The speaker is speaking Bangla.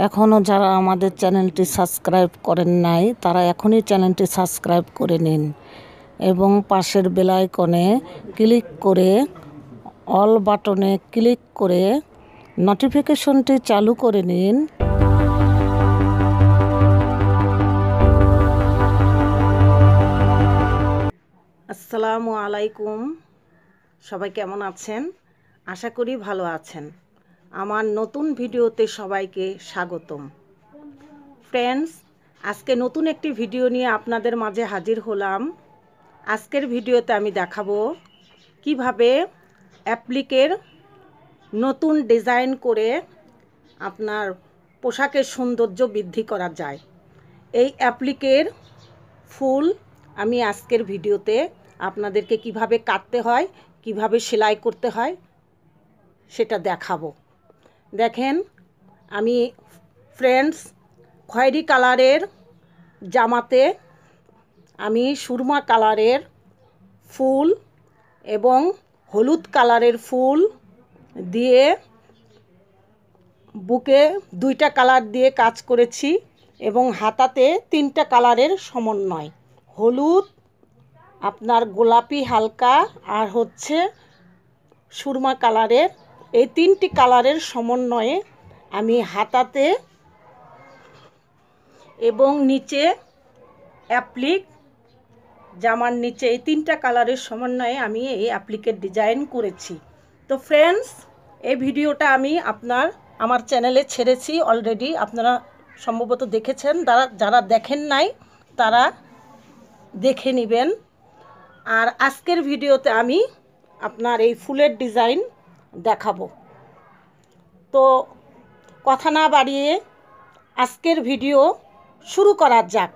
এখনও যারা আমাদের চ্যানেলটি সাবস্ক্রাইব করেন নাই তারা এখনই চ্যানেলটি সাবস্ক্রাইব করে নিন এবং পাশের বেল আইকনে ক্লিক করে অল বাটনে ক্লিক করে নোটিফিকেশনটি চালু করে নিন। আসসালামু আলাইকুম, সবাই কেমন আছেন? আশা করি ভালো আছেন। আমার নতুন ভিডিওতে সবাইকে স্বাগতম। ফ্রেন্ডস, আজকে নতুন একটি ভিডিও নিয়ে আপনাদের মাঝে হাজির হলাম। আজকের ভিডিওতে আমি দেখাবো কিভাবে অ্যাপ্লিকের নতুন ডিজাইন করে আপনার পোশাকের সৌন্দর্য বৃদ্ধি করা যায়। এই অ্যাপ্লিকের ফুল আমি আজকের ভিডিওতে আপনাদেরকে কিভাবে কাটতে হয়, কিভাবে সেলাই করতে হয় সেটা দেখাবো। দেখেন, আমি ফ্রেন্ডস খয়েরি কালারের জামাতে আমি সুরমা কালারের ফুল এবং হলুদ কালারের ফুল দিয়ে বুকে দুইটা কালার দিয়ে কাজ করেছি এবং হাতাতে তিনটা কালারের সমন্বয়, হলুদ, আপনার গোলাপি হালকা আর হচ্ছে সুরমা কালারের, এই তিনটি কালারের সমন্বয়ে আমি হাতাতে এবং নিচে অ্যাপ্লিক জামার নিচে এই তিনটা কালারের সমন্বয়ে আমি এই অ্যাপ্লিকের ডিজাইন করেছি। তো ফ্রেন্ডস, এই ভিডিওটা আমি আমার চ্যানেলে ছেড়েছি অলরেডি, আপনারা সম্ভবত দেখেছেন। যারা দেখেন নাই তারা দেখে নেবেন। আর আজকের ভিডিওতে আমি আপনার এই ফুলের ডিজাইন দেখাবো। তো কথা না বাড়িয়ে আজকের ভিডিও শুরু করা যাক।